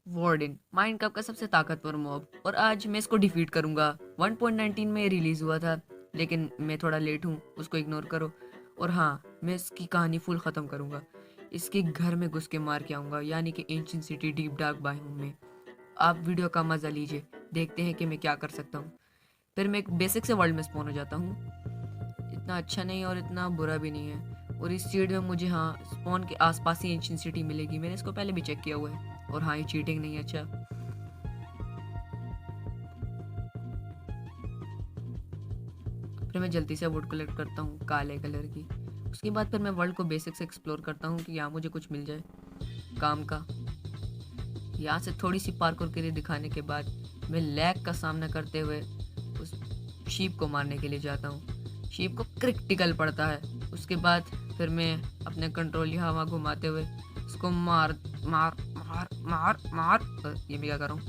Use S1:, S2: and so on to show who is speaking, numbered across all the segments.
S1: Warden Minecraft का सबसे ताकतवर मॉब, और आज मैं इसको डिफीट करूंगा। 1.19 में रिलीज हुआ था, लेकिन मैं थोड़ा लेट हूँ, उसको इग्नोर करो। और हाँ, मैं इसकी कहानी फुल ख़त्म करूंगा। इसके घर में घुस के मार के आऊँगा, यानी कि ancient city deep dark biome में। आप वीडियो का मज़ा लीजिए, देखते हैं कि मैं क्या कर सकता हूँ। फिर मैं एक बेसिक से वर्ल्ड में स्पॉन हो जाता हूँ। इतना अच्छा नहीं और इतना बुरा भी नहीं है। और इस सीड में मुझे हाँ स्पॉन के आसपास ही एंशिएंट सिटी मिलेगी। मैंने इसको पहले भी चेक किया हुआ है। और हाँ, ये चीटिंग नहीं है। अच्छा, फिर मैं जल्दी से वुड कलेक्ट करता हूँ काले कलर की। उसके बाद फिर मैं वर्ल्ड को बेसिक से एक्सप्लोर करता हूँ कि यहाँ मुझे कुछ मिल जाए काम का। यहाँ से थोड़ी सी पार्कोर के लिए दिखाने के बाद मैं लैग का सामना करते हुए उस शीप को मारने के लिए जाता हूँ। शीप को क्रिटिकल पड़ता है। उसके बाद फिर मैं अपने कंट्रोल यहाँ वहाँ घुमाते हुए इसको मार मार मार मार मार ये मैं क्या कर रहा हूँ,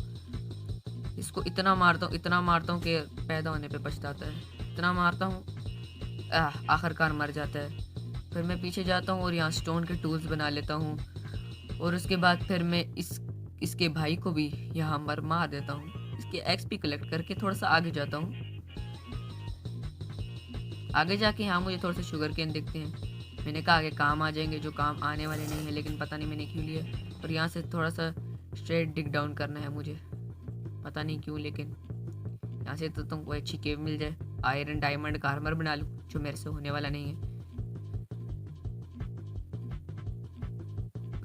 S1: इसको इतना मारता हूँ कि पैदा होने पे पछताता है। इतना मारता हूँ, आखिरकार मर जाता है। फिर मैं पीछे जाता हूँ और यहाँ स्टोन के टूल्स बना लेता हूँ। और उसके बाद फिर मैं इसके भाई को भी यहाँ मार देता हूँ। इसके एक्सपी कलेक्ट करके थोड़ा सा आगे जाता हूँ। आगे जाके यहाँ मुझे थोड़े से शुगर केन दिखते हैं। मैंने कहा आगे काम आ जाएंगे, जो काम आने वाले नहीं है, लेकिन पता नहीं मैंने क्यों लिए। और यहाँ से थोड़ा सा स्ट्रेट डिग डाउन करना है मुझे, पता नहीं क्यों। लेकिन यहाँ से तो तुमको अच्छी केव मिल जाए, आयरन डायमंड का आर्मर बना लूँ, जो मेरे से होने वाला नहीं है।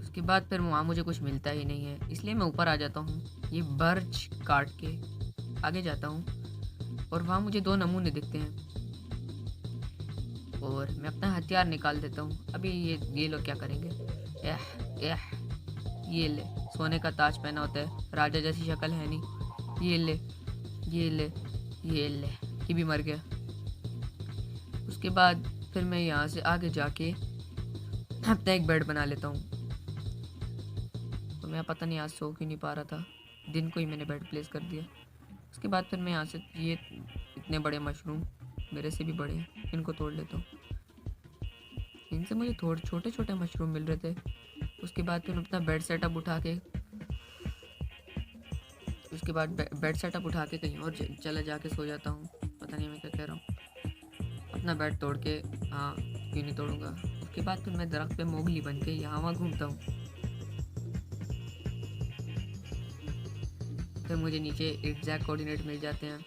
S1: उसके बाद फिर वहाँ मुझे कुछ मिलता ही नहीं है, इसलिए मैं ऊपर आ जाता हूँ। ये बर्च काट के आगे जाता हूँ और वहाँ मुझे दो नमूने दिखते हैं। और मैं अपना हथियार निकाल देता हूँ। अभी ये लोग क्या करेंगे। एह एह, ये ले, सोने का ताज पहना होता है, राजा जैसी शक्ल है नहीं। ये ले ये ले ये ले, ये भी मर गया। उसके बाद फिर मैं यहाँ से आगे जाके अपना एक बेड बना लेता हूँ। तो मैं पता नहीं आज सो क्यों नहीं पा रहा था, दिन को ही मैंने बेड प्लेस कर दिया। उसके बाद फिर मैं यहाँ से ये इतने बड़े मशरूम, मेरे से भी बड़े हैं, इनको तोड़ लेता हूँ। इनसे मुझे थोड़े छोटे छोटे मशरूम मिल रहे थे। उसके बाद फिर अपना बेड सेटअप उठा के कहीं और चला जाके सो जाता हूँ। पता नहीं मैं क्या कह रहा हूँ। अपना बेड तोड़ के, हाँ क्यों नहीं तोड़ूंगा। उसके बाद फिर मैं दरख्त पे मोगली बन के यहाँ वहाँ घूमता हूँ। फिर मुझे नीचे एग्जैक्ट कोऑर्डिनेट मिल जाते हैं।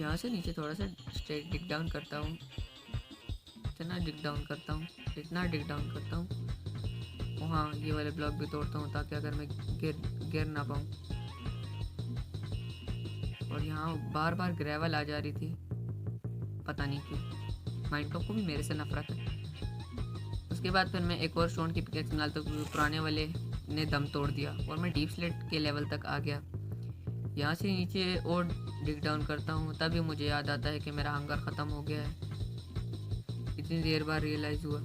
S1: यहाँ से नीचे थोड़ा सा स्ट्रेट डिग डाउन करता हूँ। इतना डिग डाउन करता हूँ वहाँ ये वाले ब्लॉक भी तोड़ता हूँ, ताकि अगर मैं गिर ना पाऊँ। और यहाँ बार बार ग्रेवल आ जा रही थी, पता नहीं क्यों। माइनक्राफ्ट को भी मेरे से नफरत है। उसके बाद फिर मैं एक और स्टोन की पिकेक्स बना तो पुराने वाले ने दम तोड़ दिया और मैं डीप स्लेट के लेवल तक आ गया। यहाँ से नीचे और डिग डाउन करता हूँ, तभी मुझे याद आता है कि मेरा हंगर ख़त्म हो गया है। इतनी देर बाद रियलाइज़ हुआ।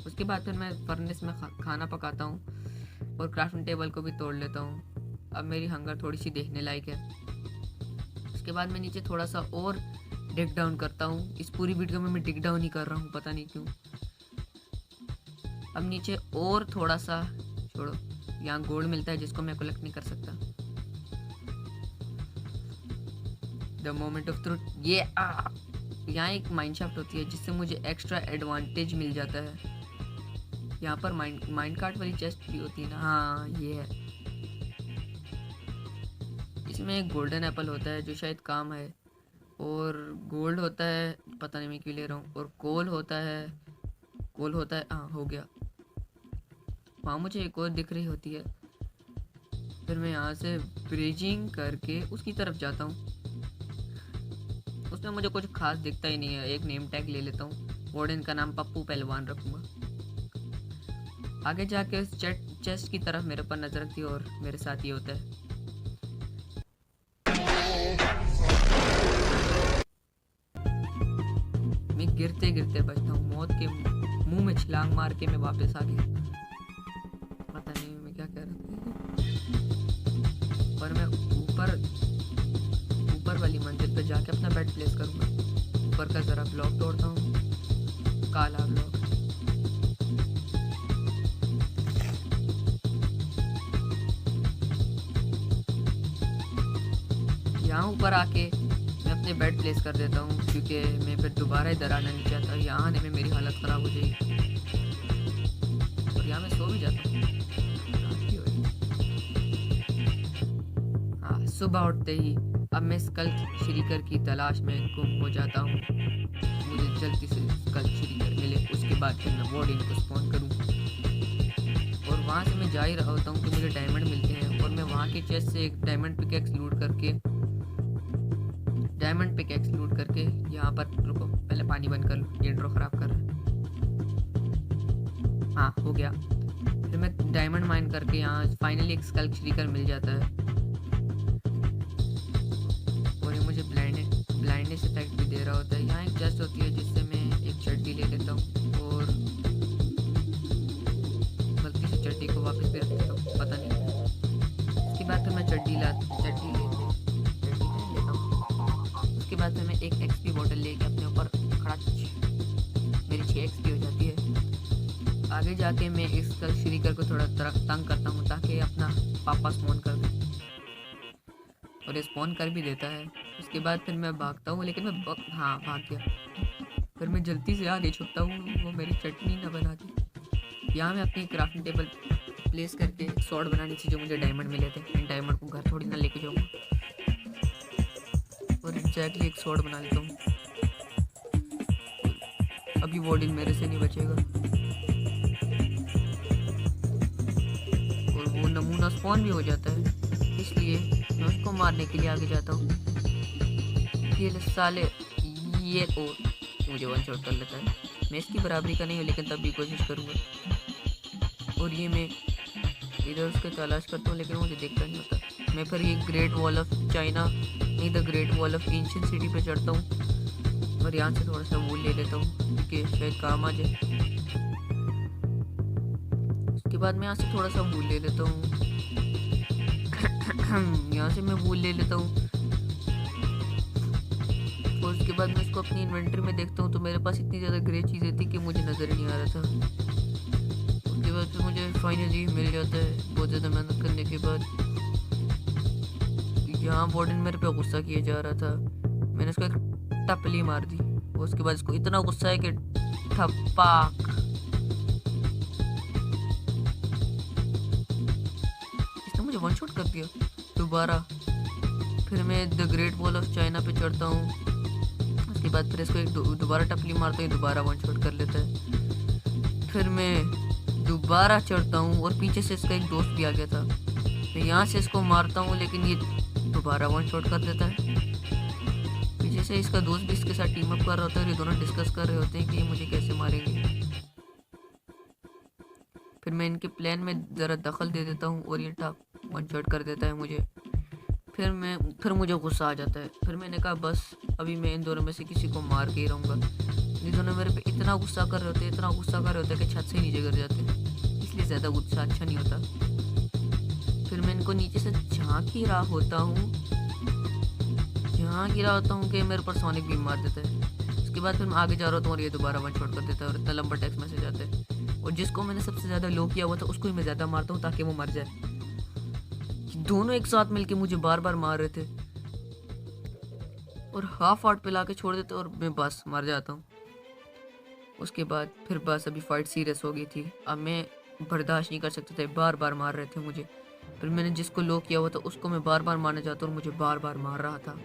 S1: उसके बाद फिर मैं फर्नेस में खाना पकाता हूँ और क्राफ्टिंग टेबल को भी तोड़ लेता हूँ। अब मेरी हंगर थोड़ी सी देखने लायक है। उसके बाद मैं नीचे थोड़ा सा और डिग डाउन करता हूँ। इस पूरी वीडियो में मैं डिग डाउन ही कर रहा हूँ, पता नहीं क्यों। अब नीचे और थोड़ा सा, छोड़ो, यहाँ गोल्ड मिलता है जिसको मैं कलेक्ट नहीं कर सकता। द मोमेंट ऑफ ट्रुथ, ये यहाँ एक माइनशाफ्ट होती है जिससे मुझे एक्स्ट्रा एडवांटेज मिल जाता है। यहाँ पर माइंड कार्ट वाली चेस्ट भी होती है ना, हाँ ये है। इसमें एक गोल्डन एप्पल होता है जो शायद काम है, और गोल्ड होता है, पता नहीं मैं क्यों ले रहा हूँ, और कोल होता है, हाँ हो गया। वहाँ मुझे एक और दिख रही होती है। फिर मैं यहाँ से ब्रिजिंग करके उसकी तरफ जाता हूँ। उसमें मुझे कुछ खास दिखता ही नहीं है। एक नेम टैग ले लेता हूँ, वार्डन का नाम पप्पू पहलवान रखूँगा। आगे जाके उस चेस्ट की तरफ मेरे पर नजर रखती है और मेरे साथ ये होता है। मैं गिरते गिरते बचता हूँ, मौत के मुंह में छलांग मार के मैं वापस आ गया। पता नहीं मैं क्या कह रहा था। पर मैं ऊपर वाली मंजिल पे जाके अपना बेड प्लेस करूँगा। ऊपर का ज़रा ब्लॉक तोड़ता हूँ, काला ब्लॉक। यहाँ ऊपर आके मैं अपने बेड प्लेस कर देता हूँ, क्योंकि मैं फिर दोबारा इधर आना नहीं चाहता। यहाँ आने में मेरी हालत ख़राब हो जाएगी और यहाँ मैं सो भी जाता हूँ। रात भी हो रही है। हाँ, सुबह उठते ही अब मैं स्कल श्रीकर की तलाश में गुम हो जाता हूँ। मुझे जल्दी से स्कल श्रीकर मिले, उसके बाद फिर मैं वार्डन को स्पॉन करूँ और वहाँ से मैं जा ही रहा होता हूँ कि मुझे डायमंड मिलते हैं और मैं वहाँ के चेस्ट से एक डायमंड पिकेक्स लूट करके यहाँ पर, रुको पहले पानी बंद कर लूँ, ये इंट्रो ख़राब कर रहा है। हाँ, हो गया। फिर मैं डायमंड माइन करके यहाँ फाइनली एक स्कल श्रीकर मिल जाता है और ये मुझे ब्लाइंडनेस इफेक्ट भी दे रहा होता है। यहाँ एक चेस्ट होती है जिससे मैं एक चड्डी ले लेता हूँ और गलती से चड्डी को वापस भी रख देता हूँ, पता नहीं। उसके बाद फिर मैं चड्डी लेता हूँ। उसके बाद फिर मैं एक एक्सपी बॉटल लेके अपने ऊपर खड़ाच, मेरी 6 एक्सपी हो जाती है। आगे जाके मैं इस स्कल श्रीकर को थोड़ा तंग करता हूँ ताकि अपना पापा स्पॉन कर दे और ये स्पॉन कर भी देता है। उसके बाद फिर मैं भागता हूँ, लेकिन मैं भाग गया। फिर मैं जल्दी से आगे छुपता हूँ, वो मेरी चटनी ना बना दी। यहाँ मैं अपनी क्राफ्टिंग टेबल प्लेस करके एक सॉर्ड बनानी थी जो मुझे डायमंड मिले थे। इन डायमंड को घर थोड़ी ना लेके जाऊँगा और एग्जैक्टली एक सॉर्ड बना लेता हूँ। अभी वार्डन मेरे से नहीं बचेगा और वो नमूना स्पॉन भी हो जाता है, इसलिए मैं उसको मारने के लिए आगे जाता हूँ। ये साले ये और मुझे वन शॉट कर लेता है। मैं इसकी बराबरी का नहीं हूँ, लेकिन तब भी कोशिश करूँगा। और ये मैं इधर उसके तलाश करता हूँ, लेकिन मुझे देखता नहीं होता। मैं फिर ये ग्रेट वॉल ऑफ चाइना, नहीं the great wall of ancient city पे चढ़ता हूँ और यहाँ से थोड़ा सा वूल ले लेता हूँ क्योंकि शायद काम आ जाए। उसके बाद मैं यहाँ से थोड़ा सा वूल ले लेता हूँ। यहाँ से मैं वूल ले लेता हूँ और उसके बाद मैं इसको अपनी इन्वेंटरी में देखता हूँ तो मेरे पास इतनी ज़्यादा ग्रे चीज़ें थी कि मुझे नज़र नहीं आ रहा था। उसके बाद फिर मुझे फाइनली मिल जाता है बहुत ज़्यादा मेहनत करने के बाद। यहाँ वार्डन मेरे पे गुस्सा किया जा रहा था, मैंने इसको एक टपली मार दी। उसके बाद इसको इतना गुस्सा है कि ठप्पाक, इसने मुझे वन शॉट कर दिया दोबारा। फिर मैं the great wall of China पे चढ़ता हूँ। उसके बाद फिर इसको एक दोबारा टपली मारता हूँ, दोबारा वन शॉट कर लेता है। फिर मैं दोबारा चढ़ता हूँ और पीछे से इसका एक दोस्त भी आ गया था। मैं यहाँ से इसको मारता हूँ, लेकिन ये दोबारा वन शॉट कर देता है। पीछे से इसका दोस्त भी इसके साथ टीम अप कर रहा होता है और ये दोनों डिस्कस कर रहे होते हैं कि ये मुझे कैसे मारेंगे। फिर मैं इनके प्लान में ज़रा दखल दे देता हूँ और ये वन शॉट कर देता है मुझे। फिर मुझे गुस्सा आ जाता है। फिर मैंने कहा बस अभी मैं इन दोनों में से किसी को मार के ही रहूँगा। ये दोनों मेरे पे इतना गुस्सा कर रहे होते हैं कि छत से नीचे गिर जाते हैं, इसलिए ज़्यादा गुस्सा अच्छा नहीं होता। फिर मैं इनको नीचे से झाँक ही रहा होता हूँ कि मेरे पर सोनिक बीम मार देता है। उसके बाद फिर मैं आगे जा रहा होता हूँ और ये दोबारा वन शॉट कर देता है और इतना लंबा टेक्स्ट मैसेज आता है और जिसको मैंने सबसे ज़्यादा लो किया हुआ था उसको ही मैं ज़्यादा मारता हूँ ताकि वो मर जाए। दोनों एक साथ मिलके मुझे बार बार मार रहे थे और हाफ हार्ट पे लाके छोड़ देते और मैं बस मर जाता हूँ। उसके बाद फिर बस अभी फाइट सीरियस हो गई थी, अब मैं बर्दाश्त नहीं कर सकते थे, बार बार मार रहे थे मुझे। फिर मैंने जिसको लो किया हुआ था उसको मैं बार बार मारना चाहता और मुझे बार बार मार रहा था।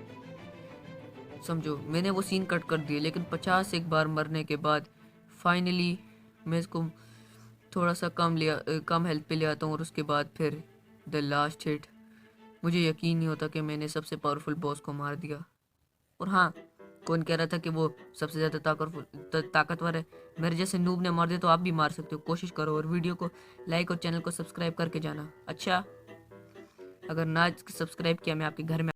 S1: समझो मैंने वो सीन कट कर दिए, लेकिन 50 एक बार मरने के बाद फाइनली मैं इसको थोड़ा सा कम हेल्थ पे ले आता हूँ और उसके बाद फिर द लास्ट हिट। मुझे यकीन नहीं होता कि मैंने सबसे पावरफुल बॉस को मार दिया। और हाँ, कौन कह रहा था कि वो सबसे ज़्यादा ताकतवर है? मेरे जैसे नूब ने मार दिया तो आप भी मार सकते हो, कोशिश करो और वीडियो को लाइक और चैनल को सब्सक्राइब करके जाना। अच्छा, अगर ना सब्सक्राइब किया मैं आपके घर में